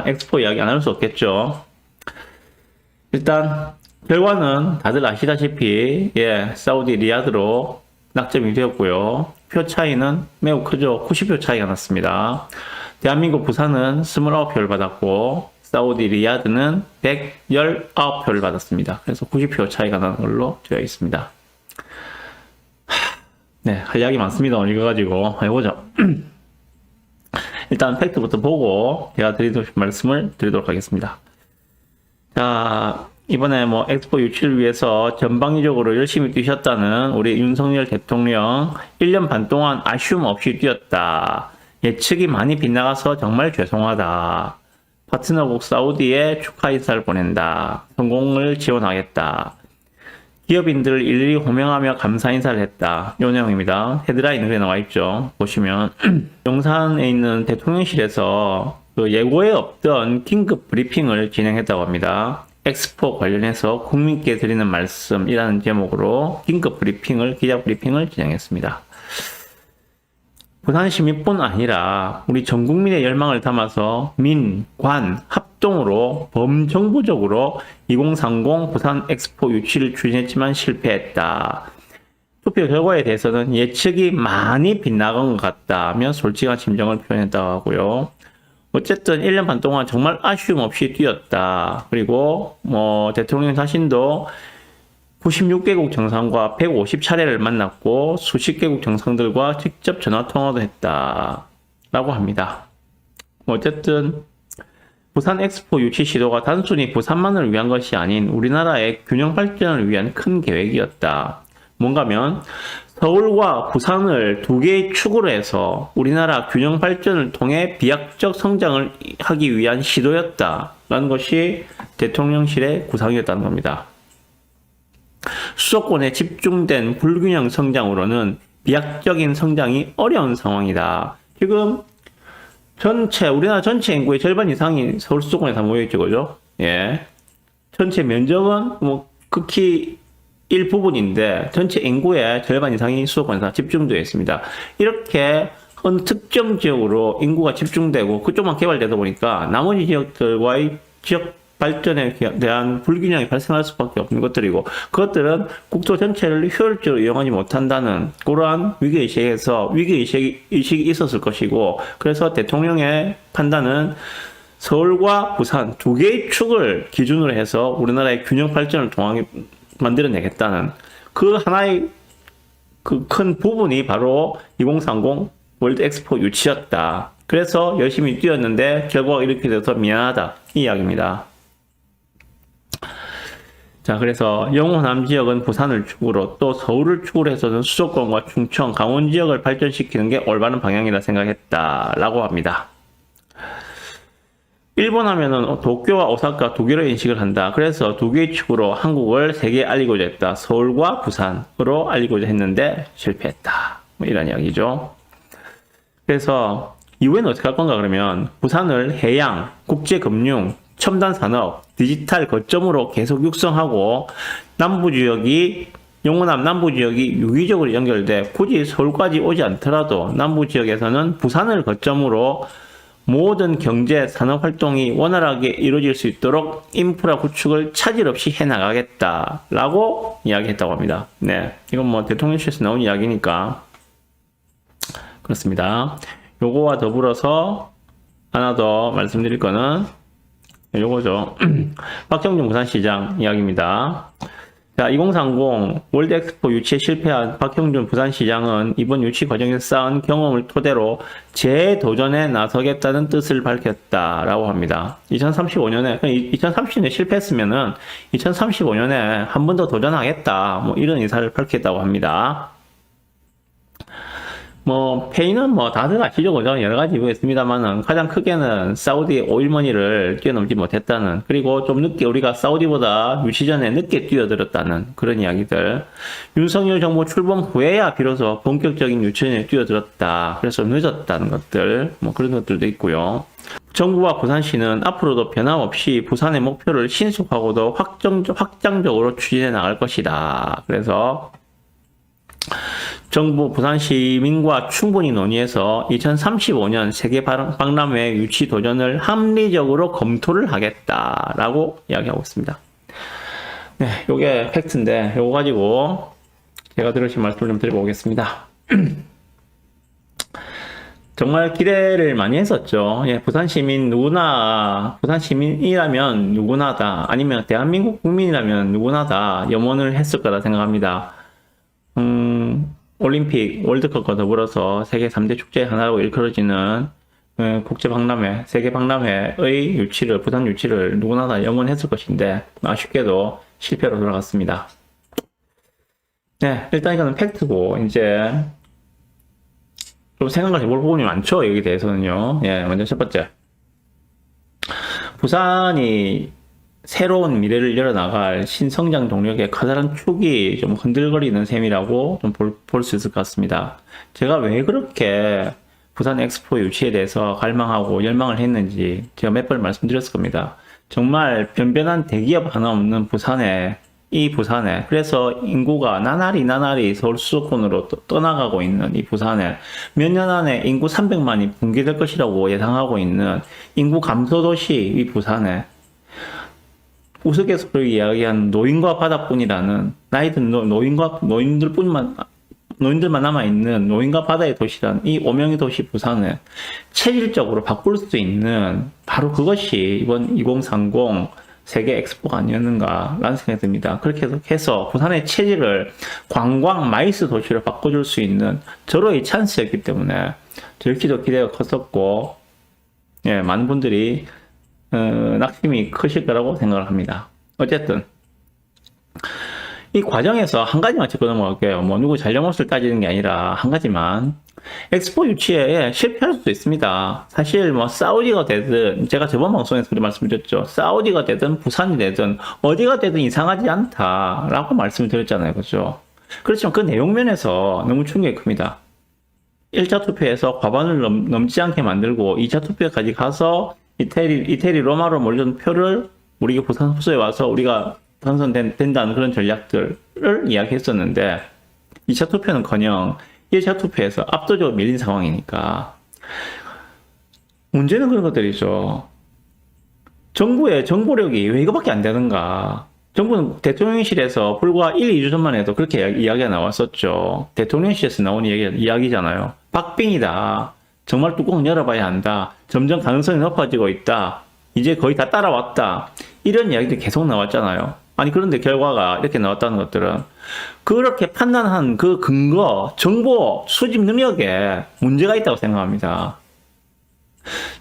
하겠습니다. 엑스포 이야기 안 할 수 없겠죠. 일단 결과는 다들 아시다시피 사우디 리야드로 낙점이 되었고요. 표 차이는 매우 크죠. 90표 차이가 났습니다. 대한민국 부산은 29표를 받았고 사우디 리야드는 119표를 받았습니다. 그래서 90표 차이가 나는 걸로 되어 있습니다. 네, 할 이야기 많습니다. 오늘 이거 가지고 해보죠. 일단 팩트부터 보고 제가 드리도록 말씀을 드리도록 하겠습니다. 자, 이번에 엑스포 유치를 위해서 전방위적으로 열심히 뛰셨다는 우리 윤석열 대통령 1년 반 동안 아쉬움 없이 뛰었다. 예측이 많이 빗나가서 정말 죄송하다. 파트너국 사우디에 축하 인사를 보낸다. 성공을 지원하겠다. 기업인들을 일일이 호명하며 감사 인사를 했다. 요 내용입니다. 헤드라인에 나와 있죠. 보시면 용산에 있는 대통령실에서 예고에 없던 긴급 브리핑을 진행했다고 합니다. 엑스포 관련해서 국민께 드리는 말씀이라는 제목으로 긴급 브리핑을, 기자 브리핑을 진행했습니다. 부산시민뿐 아니라 우리 전 국민의 열망을 담아서 민, 관, 합동으로 범정부적으로 2030 부산 엑스포 유치를 추진했지만 실패했다. 투표 결과에 대해서는 예측이 많이 빗나간 것 같다며 솔직한 심정을 표현했다고 하고요. 어쨌든 1년 반 동안 정말 아쉬움 없이 뛰었다. 그리고 대통령 자신도 96개국 정상과 150차례를 만났고 수십 개국 정상들과 직접 전화통화도 했다. 라고 합니다. 어쨌든 부산 엑스포 유치 시도가 단순히 부산만을 위한 것이 아닌 우리나라의 균형 발전을 위한 큰 계획이었다. 뭔가면 서울과 부산을 두 개의 축으로 해서 우리나라 균형 발전을 통해 비약적 성장을 하기 위한 시도였다라는 것이 대통령실의 구상이었다는 겁니다. 수도권에 집중된 불균형 성장으로는 비약적인 성장이 어려운 상황이다. 지금 우리나라 전체 인구의 절반 이상이 서울 수도권에 다 모여있죠, 그죠? 전체 면적은 극히 일부분인데 전체 인구의 절반 이상이 수도권에 다 집중되어 있습니다. 이렇게 어느 특정 지역으로 인구가 집중되고 그쪽만 개발되다 보니까 나머지 지역들과의 지역 발전에 대한 불균형이 발생할 수밖에 없는 것들이고 그것들은 국토 전체를 효율적으로 이용하지 못한다는 그러한 위기의식에서 위기의식이 있었을 것이고 그래서 대통령의 판단은 서울과 부산 두 개의 축을 기준으로 해서 우리나라의 균형 발전을 만들어내겠다는 그 하나의 그 큰 부분이 바로 2030 월드 엑스포 유치였다. 그래서 열심히 뛰었는데 결과가 이렇게 돼서 미안하다. 이 이야기입니다. 자, 그래서 영호남 지역은 부산을 축으로 또 서울을 축으로 해서는 수도권과 충청, 강원 지역을 발전시키는 게 올바른 방향이라 생각했다라고 합니다. 일본 하면은 도쿄와 오사카 두 개로 인식을 한다. 그래서 두 개의 축으로 한국을 세계에 알리고자 했다. 서울과 부산으로 알리고자 했는데 실패했다. 이런 이야기죠. 그래서 이후에는 어떻게 할 건가 그러면 부산을 해양, 국제금융, 첨단 산업, 디지털 거점으로 계속 육성하고 영호남 남부지역이 유기적으로 연결돼 굳이 서울까지 오지 않더라도 남부지역에서는 부산을 거점으로 모든 경제, 산업 활동이 원활하게 이루어질 수 있도록 인프라 구축을 차질 없이 해나가겠다라고 이야기했다고 합니다. 네, 이건 대통령실에서 나온 이야기니까 그렇습니다. 요거와 더불어서 하나 더 말씀드릴 거는 요거죠. 박형준 부산시장 이야기입니다. 자, 2030 월드 엑스포 유치에 실패한 박형준 부산시장은 이번 유치 과정에서 쌓은 경험을 토대로 재도전에 나서겠다는 뜻을 밝혔다라고 합니다. 2035년에 2030년에 실패했으면은 2035년에 한 번 더 도전하겠다. 이런 의사를 밝혔다고 합니다. 페이는 다들 아시죠, 그죠? 여러 가지 이유가 있습니다만은, 가장 크게는 사우디의 오일머니를 뛰어넘지 못했다는, 그리고 좀 늦게 우리가 사우디보다 유치 전에 늦게 뛰어들었다는 그런 이야기들. 윤석열 정부 출범 후에야 비로소 본격적인 유치전에 뛰어들었다. 그래서 늦었다는 것들, 그런 것들도 있고요. 정부와 부산시는 앞으로도 변함없이 부산의 목표를 신속하고도 확장적으로 추진해 나갈 것이다. 그래서, 정부 부산 시민과 충분히 논의해서 2035년 세계 박람회 유치 도전을 합리적으로 검토를 하겠다라고 이야기하고 있습니다. 네, 요게 팩트인데 요거 가지고 제가 들으신 말씀을 좀 드려보겠습니다. 정말 기대를 많이 했었죠. 예, 부산 시민 누구나, 부산 시민이라면 누구나다, 아니면 대한민국 국민이라면 누구나다 염원을 했을 거라 생각합니다. 올림픽, 월드컵과 더불어서 세계 3대 축제 하나로 일컬어지는 국제박람회, 세계박람회의 유치를, 부산 유치를 누구나 다 염원했을 것인데 아쉽게도 실패로 돌아갔습니다. 네, 일단 이거는 팩트고 이제 좀 생각을 해볼 부분이 많죠. 여기에 대해서는요. 예, 먼저 첫 번째, 부산이 새로운 미래를 열어나갈 신성장 동력의 커다란 축이 좀 흔들거리는 셈이라고 좀 볼 수 있을 것 같습니다. 제가 왜 그렇게 부산 엑스포 유치에 대해서 갈망하고 열망을 했는지 제가 몇 번 말씀드렸을 겁니다. 정말 변변한 대기업 하나 없는 부산에, 그래서 인구가 나날이 서울 수도권으로 떠나가고 있는 이 부산에 몇 년 안에 인구 300만이 붕괴될 것이라고 예상하고 있는 인구 감소 도시 이 부산에 우스갯소리로 이야기한 노인과 바다뿐이라는 나이든 노인들만 남아있는 노인과 바다의 도시란 이 오명의 도시 부산을 체질적으로 바꿀 수 있는 바로 그것이 이번 2030 세계 엑스포가 아니었는가라는 생각이 듭니다. 그렇게 해서 부산의 체질을 관광 마이스 도시로 바꿔줄 수 있는 절호의 찬스였기 때문에 저렇게도 기대가 컸었고, 예, 많은 분들이 낙심이 크실 거라고 생각을 합니다. 어쨌든 이 과정에서 한 가지만 짚고 넘어갈게요. 뭐 누구 잘잘못을 따지는 게 아니라 한 가지만, 엑스포 유치에 실패할 수도 있습니다. 사실 뭐 사우디가 되든, 제가 저번 방송에서 그렇게 말씀드렸죠. 사우디가 되든 부산이 되든 어디가 되든 이상하지 않다라고 말씀을 드렸잖아요. 그렇죠? 그렇지만 그 내용 면에서 너무 충격이 큽니다. 1차 투표에서 과반을 넘지 않게 만들고 2차 투표까지 가서 이태리 로마로 몰려든 표를 우리가 부산 흡수에 와서 우리가 당선된다는 그런 전략들을 이야기했었는데 2차 투표는커녕 1차 투표에서 압도적으로 밀린 상황이니까 문제는 그런 것들이죠. 정부의 정보력이 왜 이거밖에 안 되는가. 정부는 대통령실에서 불과 1, 2주 전만 해도 그렇게 이야기가 나왔었죠. 대통령실에서 나온 이야기잖아요. 박빙이다. 정말 뚜껑을 열어봐야 한다. 점점 가능성이 높아지고 있다. 이제 거의 다 따라왔다. 이런 이야기들이 계속 나왔잖아요. 아니, 그런데 결과가 이렇게 나왔다는 것들은 그렇게 판단한 그 근거, 정보 수집 능력에 문제가 있다고 생각합니다.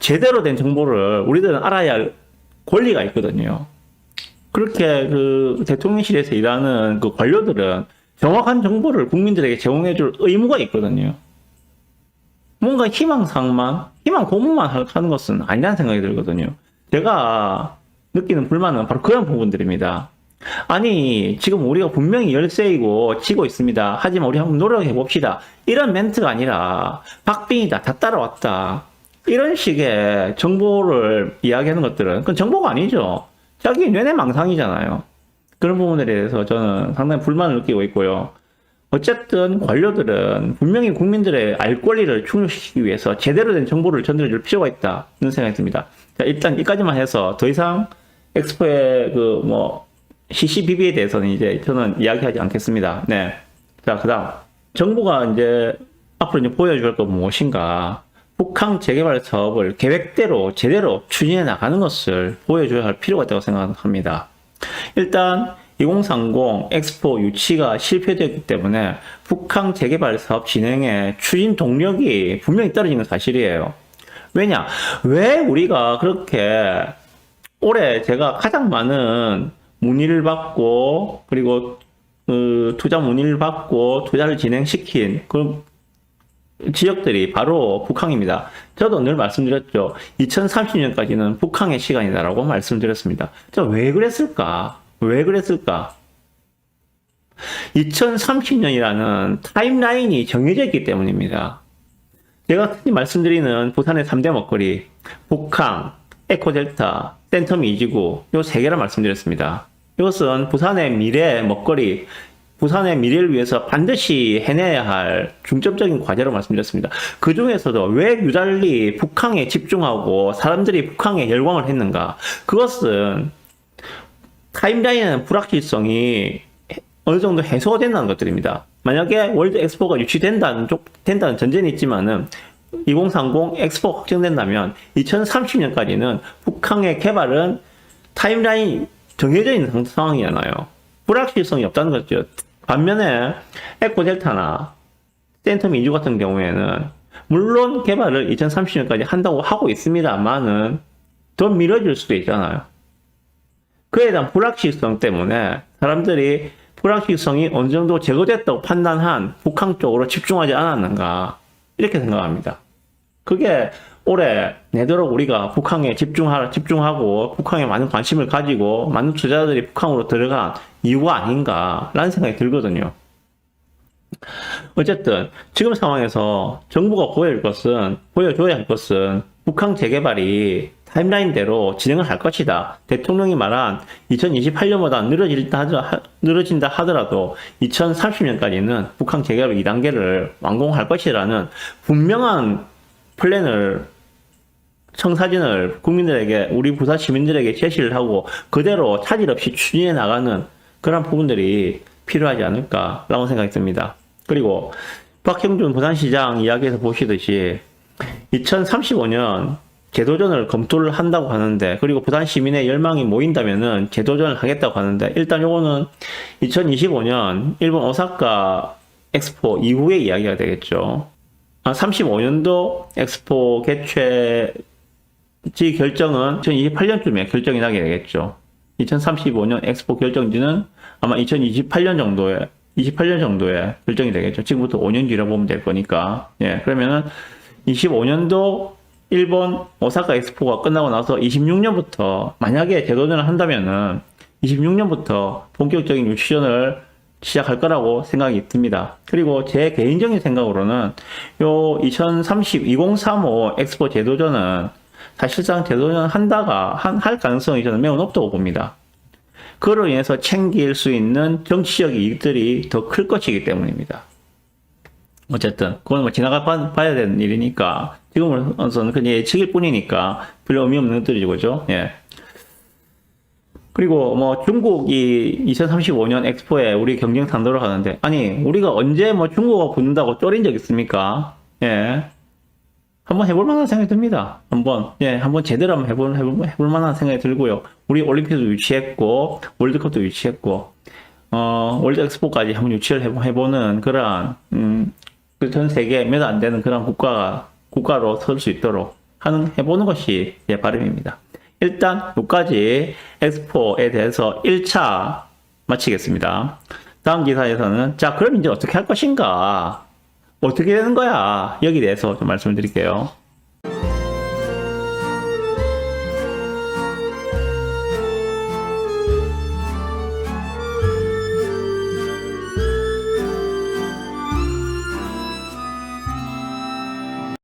제대로 된 정보를 우리들은 알아야 할 권리가 있거든요. 그렇게 그 대통령실에서 일하는 그 관료들은 정확한 정보를 국민들에게 제공해줄 의무가 있거든요. 뭔가 희망 고문만 하는 것은 아니라는 생각이 들거든요. 제가 느끼는 불만은 바로 그런 부분들입니다. 아니, 지금 우리가 분명히 열세이고 지고 있습니다. 하지만 우리 한번 노력해 봅시다. 이런 멘트가 아니라 박빙이다. 다 따라왔다. 이런 식의 정보를 이야기하는 것들은 그건 정보가 아니죠. 자기 뇌내 망상이잖아요. 그런 부분에 대해서 저는 상당히 불만을 느끼고 있고요. 어쨌든 관료들은 분명히 국민들의 알 권리를 충족시키기 위해서 제대로 된 정보를 전달해줄 필요가 있다는 생각이 듭니다. 자, 일단 이까지만 해서 더 이상 엑스포의 CCBB에 대해서는 이제 저는 이야기하지 않겠습니다. 네. 자, 그 다음. 정부가 이제 앞으로 이제 보여줄 건 무엇인가. 북한 재개발 사업을 계획대로 제대로 추진해 나가는 것을 보여줘야 할 필요가 있다고 생각합니다. 일단 2030 엑스포 유치가 실패되었기 때문에 북한 재개발 사업 진행의 추진 동력이 분명히 떨어지는 사실이에요. 왜냐? 왜 우리가 그렇게 올해 제가 가장 많은 문의를 받고 그리고 투자 문의를 받고 투자를 진행시킨 그 지역들이 바로 북한입니다. 저도 늘 말씀드렸죠. 2030년까지는 북한의 시간이다라고 말씀드렸습니다. 자, 왜 그랬을까? 2030년이라는 타임라인이 정해져 있기 때문입니다. 제가 흔히 말씀드리는 부산의 3대 먹거리, 북항, 에코델타, 센텀 2지구, 요 3개를 말씀드렸습니다. 이것은 부산의 미래 먹거리, 부산의 미래를 위해서 반드시 해내야 할 중점적인 과제로 말씀드렸습니다. 그 중에서도 왜 유달리 북항에 집중하고 사람들이 북항에 열광을 했는가? 그것은 타임라인의 불확실성이 어느 정도 해소가 된다는 것들입니다. 만약에 월드 엑스포가 유치된다는 전제는 있지만은 2030 엑스포가 확정된다면 2030년까지는 북항의 개발은 타임라인이 정해져 있는 상황이잖아요. 불확실성이 없다는 거죠. 반면에 에코델타나 센텀 이주 같은 경우에는 물론 개발을 2030년까지 한다고 하고 있습니다만은 더 미뤄질 수도 있잖아요. 그에 대한 불확실성 때문에 사람들이 불확실성이 어느 정도 제거됐다고 판단한 북한 쪽으로 집중하지 않았는가 이렇게 생각합니다. 그게 올해 내도록 우리가 북한에 집중하고 북한에 많은 관심을 가지고 많은 투자자들이 북한으로 들어간 이유가 아닌가라는 생각이 들거든요. 어쨌든 지금 상황에서 정부가 보여줘야 할 것은 북한 재개발이 타임라인대로 진행을 할 것이다. 대통령이 말한 2028년보다 늘어진다 하더라도 2030년까지는 북한 재개발 2단계를 완공할 것이라는 분명한 플랜을 청사진을 국민들에게 우리 부산 시민들에게 제시를 하고 그대로 차질 없이 추진해 나가는 그런 부분들이 필요하지 않을까라고 생각이 듭니다. 그리고 박형준 부산시장 이야기에서 보시듯이 2035년 재도전을 검토를 한다고 하는데 그리고 부산 시민의 열망이 모인다면은 재도전을 하겠다고 하는데 일단 요거는 2025년 일본 오사카 엑스포 이후의 이야기가 되겠죠. 35년도 엑스포 개최지 결정은 2028년쯤에 결정이 나게 되겠죠. 2035년 엑스포 결정지는 아마 2028년 정도에 결정이 되겠죠. 지금부터 5년 뒤로 보면 될 거니까. 예, 그러면은 25년도 일본 오사카 엑스포가 끝나고 나서 26년부터 만약에 재도전을 한다면은 26년부터 본격적인 유치전을 시작할 거라고 생각이 듭니다. 그리고 제 개인적인 생각으로는 요 2035 엑스포 재도전은 사실상 재도전 할 가능성이 저는 매우 높다고 봅니다. 그로 인해서 챙길 수 있는 정치적 이익들이 더 클 것이기 때문입니다. 어쨌든 그건 뭐 지나가 봐야 되는 일이니까 지금으로서는 그냥 예측일 뿐이니까 별로 의미 없는 것들이죠, 그죠? 예. 그리고 뭐 중국이 2035년 엑스포에 우리 경쟁 상대로 가는데 아니 우리가 언제 뭐 중국어 붙는다고 쫄인 적 있습니까? 예. 한번 해볼 만한 생각이 듭니다. 한번 제대로 한번 해볼 만한 생각이 들고요. 우리 올림픽도 유치했고 월드컵도 유치했고 월드 엑스포까지 한번 유치를 해보는 그러한 전 세계 몇 안 되는 그런 국가로 설 수 있도록 해보는 것이 제 바람입니다. 일단 여기까지 엑스포에 대해서 1차 마치겠습니다. 다음 기사에서는 자 그럼 이제 어떻게 할 것인가 어떻게 되는 거야 여기 대해서 좀 말씀을 드릴게요.